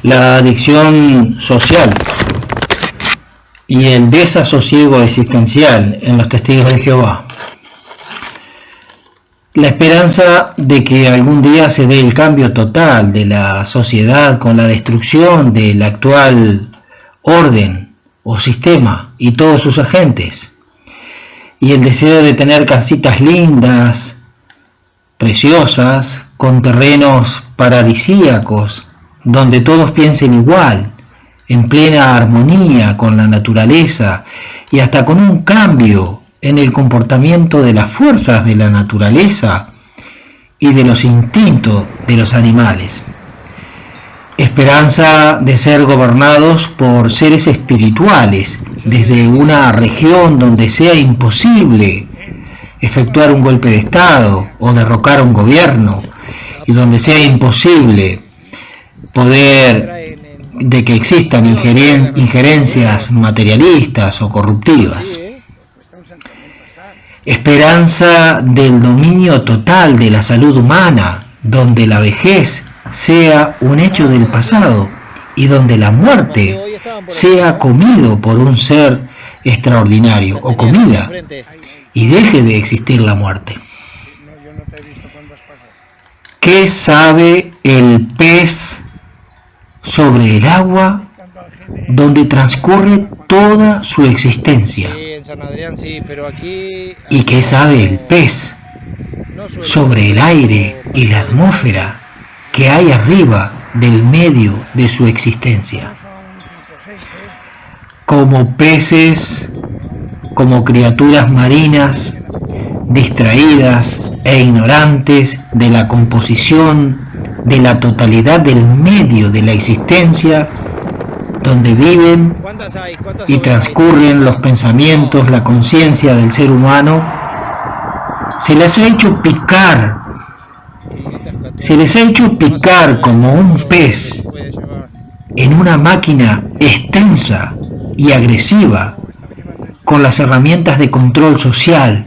La adicción social y el desasosiego existencial en los testigos de Jehová. La esperanza de que algún día se dé el cambio total de la sociedad con la destrucción del actual orden o sistema y todos sus agentes, y el deseo de tener casitas lindas, preciosas, con terrenos paradisíacos, donde todos piensen igual, en plena armonía con la naturaleza y hasta con un cambio en el comportamiento de las fuerzas de la naturaleza y de los instintos de los animales. Esperanza de ser gobernados por seres espirituales desde una región donde sea imposible efectuar un golpe de estado o derrocar un gobierno, y donde sea imposible poder de que existan injerencias materialistas o corruptivas. Esperanza del dominio total de la salud humana, donde la vejez sea un hecho del pasado y donde la muerte sea comido por un ser extraordinario o comida y deje de existir la muerte. ¿Qué sabe el pez sobre el agua donde transcurre toda su existencia? ¿Y qué sabe el pez sobre el aire y la atmósfera que hay arriba del medio de su existencia? Como peces, como criaturas marinas, distraídas e ignorantes de la composición de la totalidad del medio de la existencia, donde viven y transcurren los pensamientos, la conciencia del ser humano, se les ha hecho picar como un pez en una máquina extensa y agresiva con las herramientas de control social.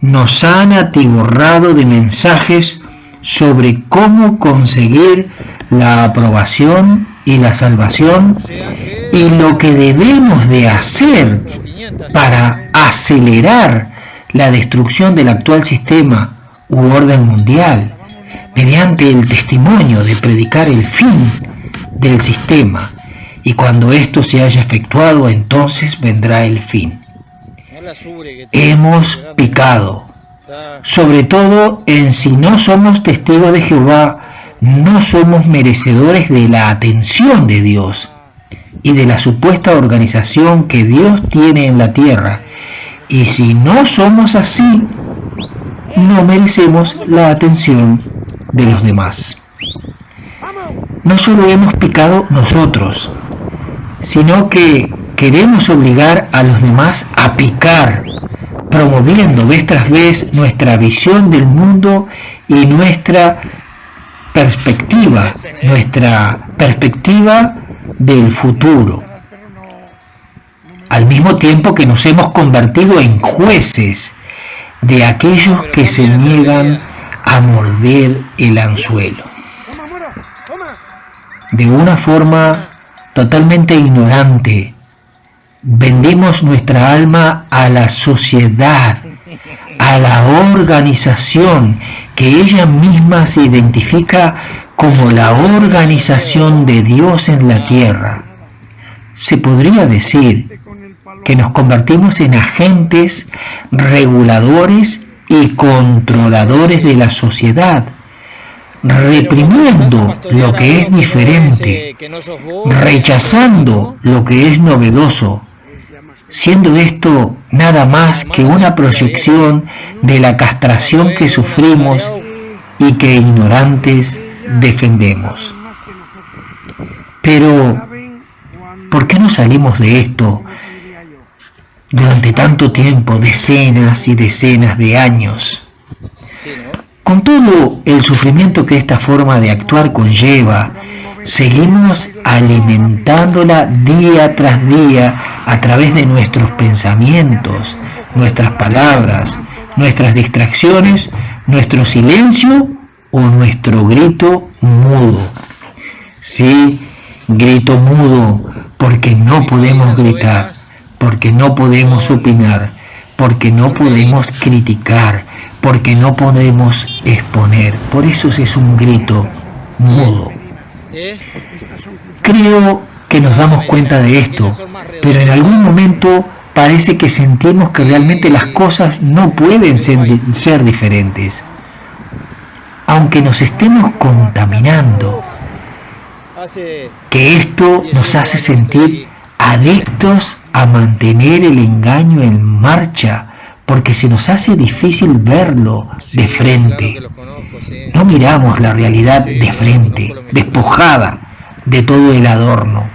Nos han atiborrado de mensajes sobre cómo conseguir la aprobación y la salvación y lo que debemos de hacer para acelerar la destrucción del actual sistema u orden mundial mediante el testimonio de predicar el fin del sistema, y cuando esto se haya efectuado, entonces vendrá el fin. Hemos pecado, sobre todo en si no somos testigos de Jehová, no somos merecedores de la atención de Dios y de la supuesta organización que Dios tiene en la tierra, y si no somos así, no merecemos la atención de los demás. No solo hemos pecado nosotros, sino que queremos obligar a los demás a pecar, promoviendo vez tras vez nuestra visión del mundo y nuestra perspectiva del futuro, al mismo tiempo que nos hemos convertido en jueces de aquellos que se niegan a morder el anzuelo. De una forma totalmente ignorante, vendemos nuestra alma a la sociedad, a la organización que ella misma se identifica como la organización de Dios en la tierra. Se podría decir que nos convertimos en agentes reguladores y controladores de la sociedad, reprimiendo lo que es diferente, rechazando lo que es novedoso, siendo esto nada más que una proyección de la castración que sufrimos y que ignorantes defendemos. Pero, ¿por qué no salimos de esto durante tanto tiempo, decenas y decenas de años? Con todo el sufrimiento que esta forma de actuar conlleva, seguimos alimentándola día tras día a través de nuestros pensamientos, nuestras palabras, nuestras distracciones, nuestro silencio o nuestro grito mudo. Sí, grito mudo, porque no podemos gritar, porque no podemos opinar, porque no podemos criticar, porque no podemos exponer. Por eso es un grito mudo. Creo que nos damos cuenta de esto, pero en algún momento parece que sentimos que realmente las cosas no pueden ser diferentes. Aunque nos estemos contaminando, que esto nos hace sentir adictos a mantener el engaño en marcha, porque se nos hace difícil verlo de frente. No miramos la realidad de frente, despojada de todo el adorno.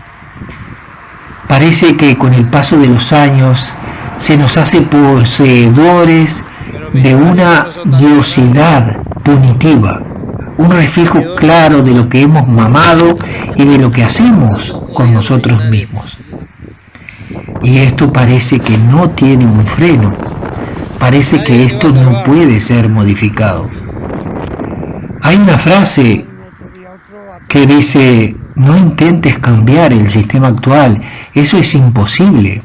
Parece que con el paso de los años se nos hace poseedores de una diosidad punitiva, un reflejo claro de lo que hemos mamado y de lo que hacemos con nosotros mismos. Y esto parece que no tiene un freno, parece que esto no puede ser modificado. Hay una frase que dice: no intentes cambiar el sistema actual, eso es imposible.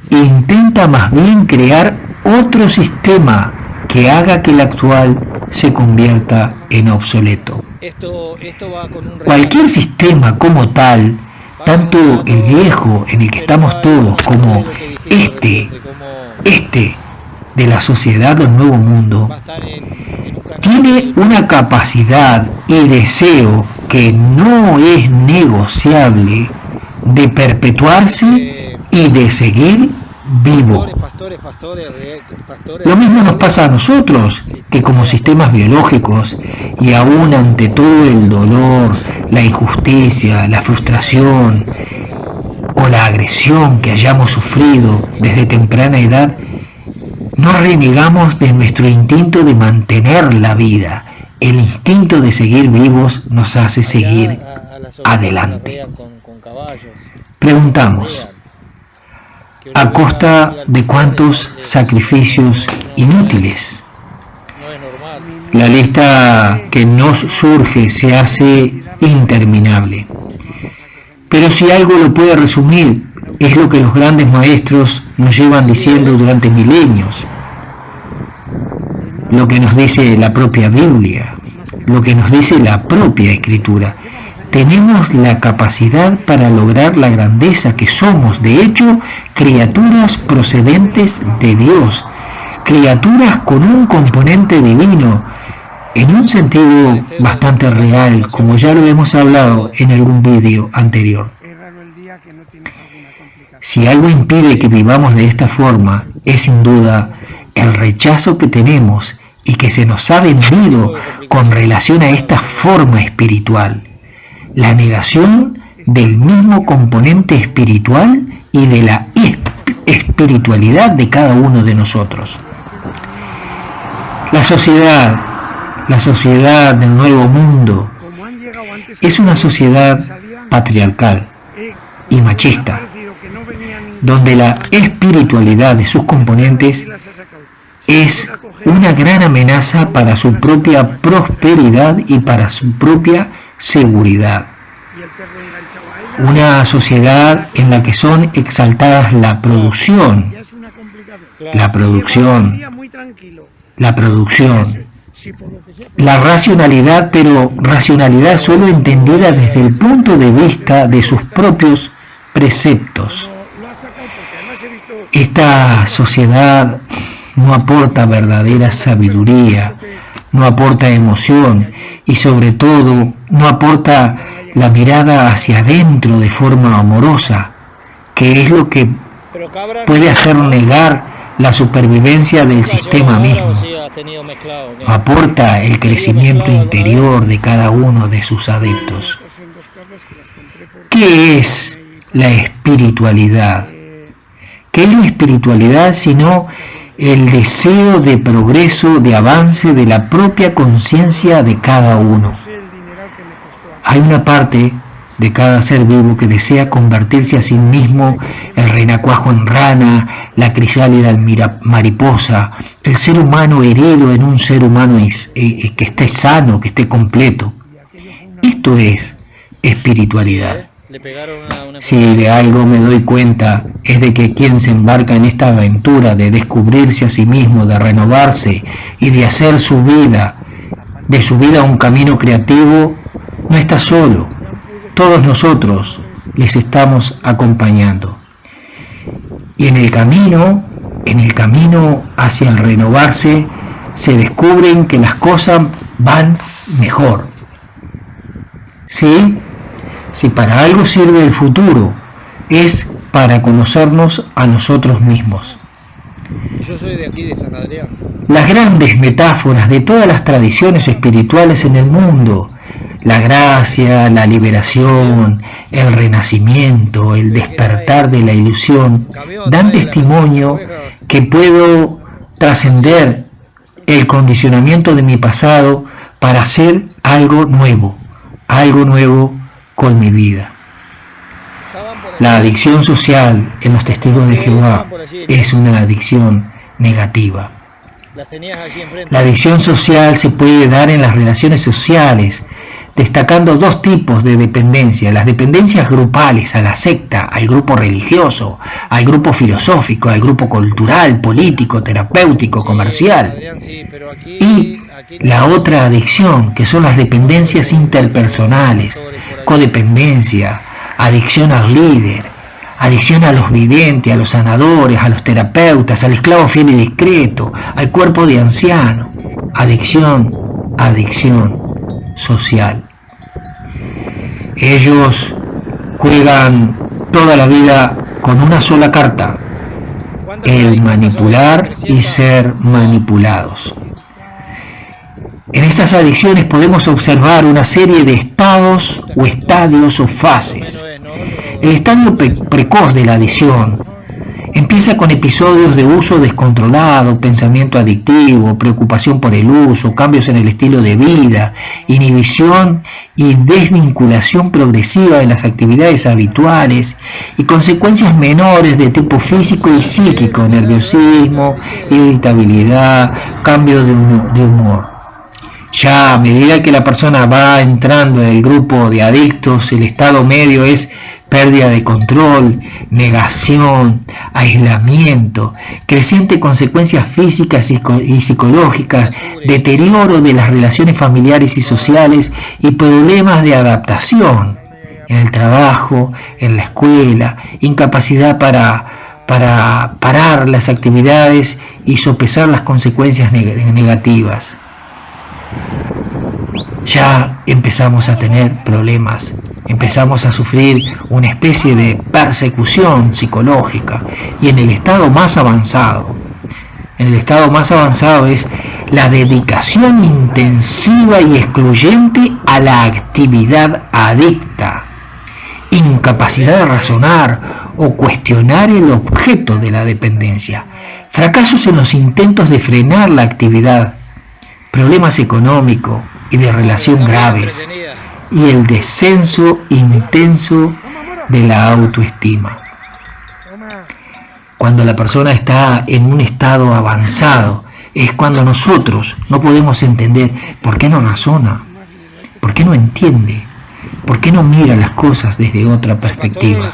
Intenta más bien crear otro sistema que haga que el actual se convierta en obsoleto. Cualquier sistema como tal, tanto el viejo en el que estamos todos como este de la sociedad del nuevo mundo, tiene una capacidad y deseo que no es negociable de perpetuarse y de seguir vivo. Lo mismo nos pasa a nosotros, que como sistemas biológicos, y aún ante todo el dolor, la injusticia, la frustración o la agresión que hayamos sufrido desde temprana edad, no renegamos de nuestro instinto de mantener la vida. El instinto de seguir vivos nos hace seguir adelante. Preguntamos: ¿a costa de cuántos sacrificios inútiles? La lista que nos surge se hace interminable. Pero si algo lo puede resumir, es lo que los grandes maestros nos llevan diciendo durante milenios. Lo que nos dice la propia Biblia, lo que nos dice la propia Escritura. Tenemos la capacidad para lograr la grandeza que somos, de hecho, criaturas procedentes de Dios, criaturas con un componente divino, en un sentido bastante real, como ya lo hemos hablado en algún vídeo anterior. Si algo impide que vivamos de esta forma, es sin duda el rechazo que tenemos y que se nos ha vendido con relación a esta forma espiritual. La negación del mismo componente espiritual y de la espiritualidad de cada uno de nosotros. La sociedad del nuevo mundo es una sociedad patriarcal y machista, donde la espiritualidad de sus componentes es una gran amenaza para su propia prosperidad y para su propia seguridad. Una sociedad en la que son exaltadas la producción, la racionalidad, pero racionalidad solo entendida desde el punto de vista de sus propios preceptos. Esta sociedad no aporta verdadera sabiduría, no aporta emoción y sobre todo no aporta la mirada hacia adentro de forma amorosa, que es lo que puede hacer negar la supervivencia del sistema mismo. Aporta el crecimiento interior de cada uno de sus adeptos. ¿Qué es la espiritualidad? ¿Qué es la espiritualidad sino el deseo de progreso, de avance de la propia conciencia de cada uno? Hay una parte de cada ser vivo que desea convertirse a sí mismo, el renacuajo en rana, la crisálida en mariposa, el ser humano herido en un ser humano que esté sano, que esté completo. Esto es espiritualidad. Si de algo me doy cuenta es de que quien se embarca en esta aventura de descubrirse a sí mismo, de renovarse y de hacer de su vida un camino creativo, no está solo. Todos nosotros les estamos acompañando. Y en el camino hacia el renovarse, se descubren que las cosas van mejor. ¿Sí? Si para algo sirve el futuro, es para conocernos a nosotros mismos. Yo soy de aquí, de San Adrián. Las grandes metáforas de todas las tradiciones espirituales en el mundo, la gracia, la liberación, el renacimiento, el despertar de la ilusión, dan testimonio que puedo trascender el condicionamiento de mi pasado para hacer algo nuevo con mi vida. La adicción social en los testigos de Jehová es una adicción negativa. La adicción social se puede dar en las relaciones sociales, destacando dos tipos de dependencia: las dependencias grupales, a la secta, al grupo religioso, al grupo filosófico, al grupo cultural, político, terapéutico, comercial. Y la otra adicción, que son las dependencias interpersonales, codependencia, adicción al líder, adicción a los videntes, a los sanadores, a los terapeutas, al esclavo fiel y discreto, al cuerpo de anciano. Adicción social. Ellos juegan toda la vida con una sola carta: el manipular y ser manipulados. En estas adicciones podemos observar una serie de estados o estadios o fases. El estadio precoz de la adicción empieza con episodios de uso descontrolado, pensamiento adictivo, preocupación por el uso, cambios en el estilo de vida, inhibición y desvinculación progresiva de las actividades habituales y consecuencias menores de tipo físico y psíquico: nerviosismo, irritabilidad, cambio de humor. Ya a medida que la persona va entrando en el grupo de adictos, el estado medio es pérdida de control, negación, aislamiento, creciente consecuencias físicas y psicológicas, deterioro de las relaciones familiares y sociales y problemas de adaptación en el trabajo, en la escuela, incapacidad para parar las actividades y sopesar las consecuencias negativas. Ya empezamos a tener problemas, empezamos a sufrir una especie de persecución psicológica. Y en el estado más avanzado es la dedicación intensiva y excluyente a la actividad adicta, incapacidad de razonar o cuestionar el objeto de la dependencia, fracasos en los intentos de frenar la actividad, problemas económicos y de relación graves, y el descenso intenso de la autoestima. Cuando la persona está en un estado avanzado, es cuando nosotros no podemos entender por qué no razona, por qué no entiende, por qué no mira las cosas desde otra perspectiva,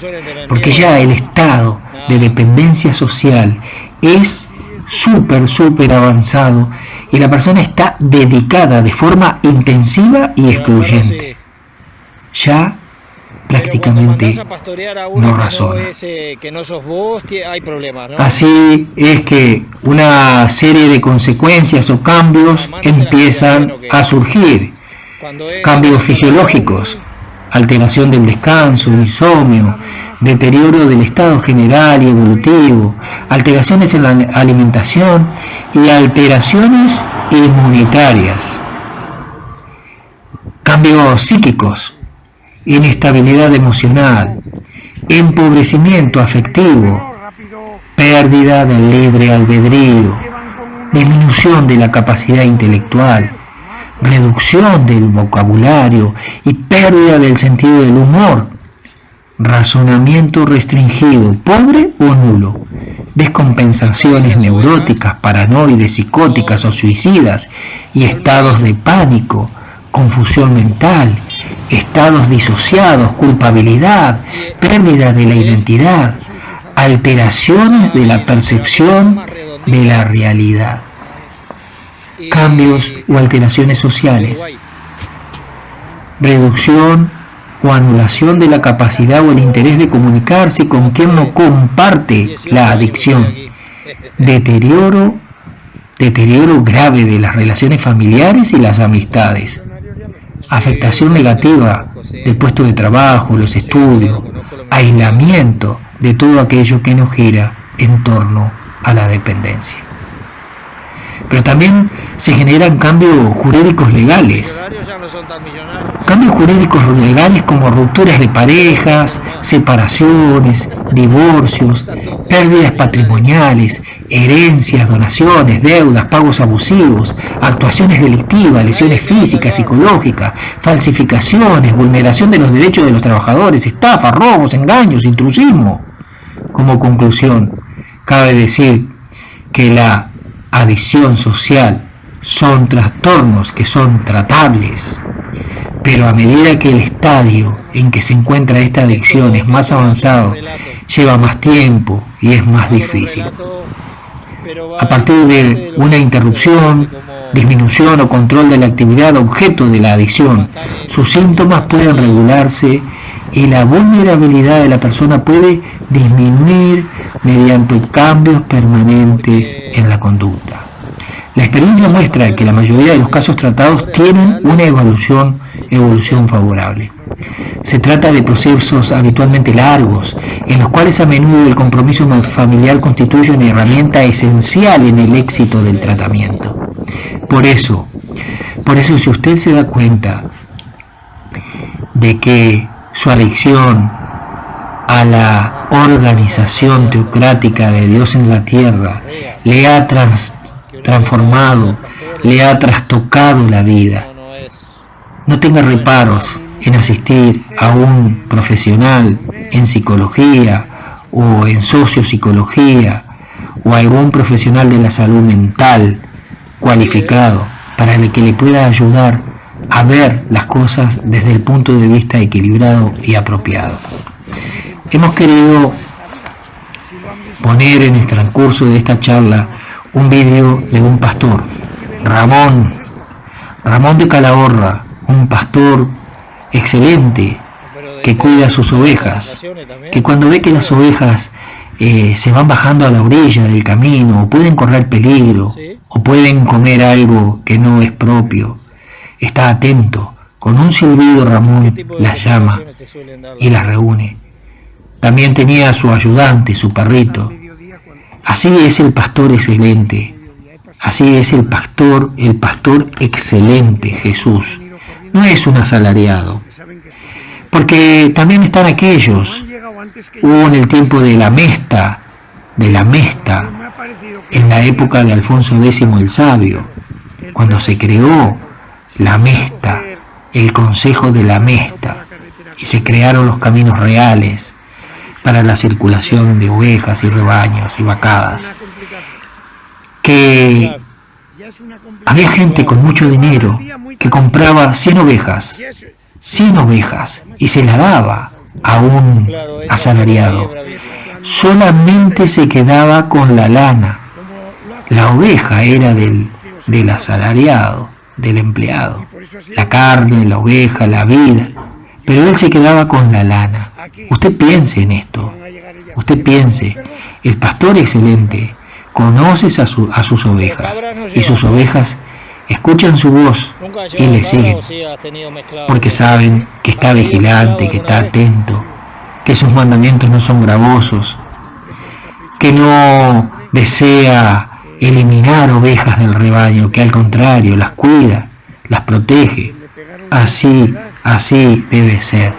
porque ya el estado de dependencia social es súper avanzado y la persona está dedicada de forma intensiva y excluyente. Ya prácticamente no razona. Así es que una serie de consecuencias o cambios empiezan a surgir. Cambios fisiológicos, alteración del descanso, insomnio, deterioro del estado general y evolutivo, alteraciones en la alimentación y alteraciones inmunitarias. Cambios psíquicos, inestabilidad emocional, empobrecimiento afectivo, pérdida del libre albedrío, disminución de la capacidad intelectual, reducción del vocabulario y pérdida del sentido del humor, razonamiento restringido, pobre o nulo, descompensaciones neuróticas, paranoides, psicóticas o suicidas y estados de pánico, confusión mental, estados disociados, culpabilidad, pérdida de la identidad, alteraciones de la percepción de la realidad, cambios o alteraciones sociales, reducción o anulación de la capacidad o el interés de comunicarse con quien no comparte la adicción, deterioro grave de las relaciones familiares y las amistades, afectación negativa del puesto de trabajo, los estudios, aislamiento de todo aquello que nos gira en torno a la dependencia. Pero también se generan cambios jurídicos legales. Cambios jurídicos legales como rupturas de parejas, separaciones, divorcios, pérdidas patrimoniales, herencias, donaciones, deudas, pagos abusivos, actuaciones delictivas, lesiones físicas, psicológicas, falsificaciones, vulneración de los derechos de los trabajadores, estafas, robos, engaños, intrusismo. Como conclusión, cabe decir que la adicción social son trastornos que son tratables, pero a medida que el estadio en que se encuentra esta adicción es más avanzado, lleva más tiempo y es más difícil. A partir de una interrupción, disminución o control de la actividad objeto de la adicción, sus síntomas pueden regularse y la vulnerabilidad de la persona puede disminuir mediante cambios permanentes en la conducta. La experiencia muestra que la mayoría de los casos tratados tienen una evolución favorable. Se trata de procesos habitualmente largos, en los cuales a menudo el compromiso familiar constituye una herramienta esencial en el éxito del tratamiento. Por eso, si usted se da cuenta de que su adicción a la organización teocrática de Dios en la tierra le ha transformado, le ha trastocado la vida, no tenga reparos en asistir a un profesional en psicología o en sociopsicología o algún profesional de la salud mental cualificado para que le pueda ayudar a ver las cosas desde el punto de vista equilibrado y apropiado. Hemos querido poner en el transcurso de esta charla un vídeo de un pastor, Ramón de Calahorra, un pastor excelente que cuida a sus ovejas, que cuando ve que las ovejas se van bajando a la orilla del camino, o pueden correr peligro, o pueden comer algo que no es propio, está atento. Con un silbido Ramón las llama y las reúne. También tenía a su ayudante, su perrito. Así es el pastor excelente. Así es el pastor excelente, Jesús. No es un asalariado. Porque también están aquellos. Hubo en el tiempo de la Mesta, en la época de Alfonso X el Sabio, cuando se creó la Mesta, el Consejo de la Mesta, y se crearon los caminos reales para la circulación de ovejas y rebaños y vacadas, que había gente con mucho dinero que compraba 100 ovejas y se la daba a un asalariado. Solamente se quedaba con la lana. La oveja era del asalariado, del empleado. La carne, la oveja, la vida. Pero él se quedaba con la lana. Usted piense en esto. Usted piense. El pastor excelente conoce a sus ovejas. Y sus ovejas escuchan su voz y le siguen. Porque saben que está vigilante, que está atento, que sus mandamientos no son gravosos, que no desea eliminar ovejas del rebaño, que al contrario las cuida, las protege. Así debe ser.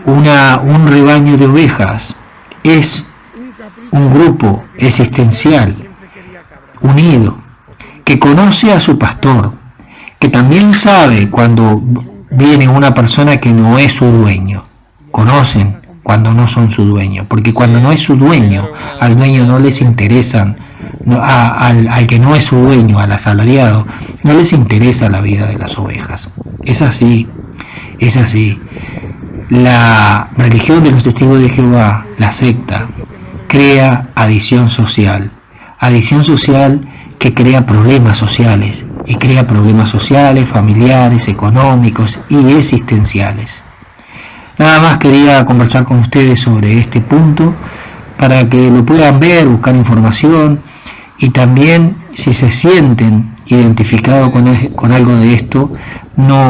Un rebaño de ovejas es un grupo existencial, unido, que conoce a su pastor, que también sabe cuando viene una persona que no es su dueño. Conocen cuando no son su dueño, porque cuando no es su dueño, al dueño no les interesan, al que no es su dueño, al asalariado, no les interesa la vida de las ovejas. Es así. Es así. La religión de los testigos de Jehová, la secta, crea adicción social que crea problemas sociales, y crea problemas sociales, familiares, económicos y existenciales. Nada más quería conversar con ustedes sobre este punto para que lo puedan ver, buscar información, y también si se sienten identificados con algo de esto, no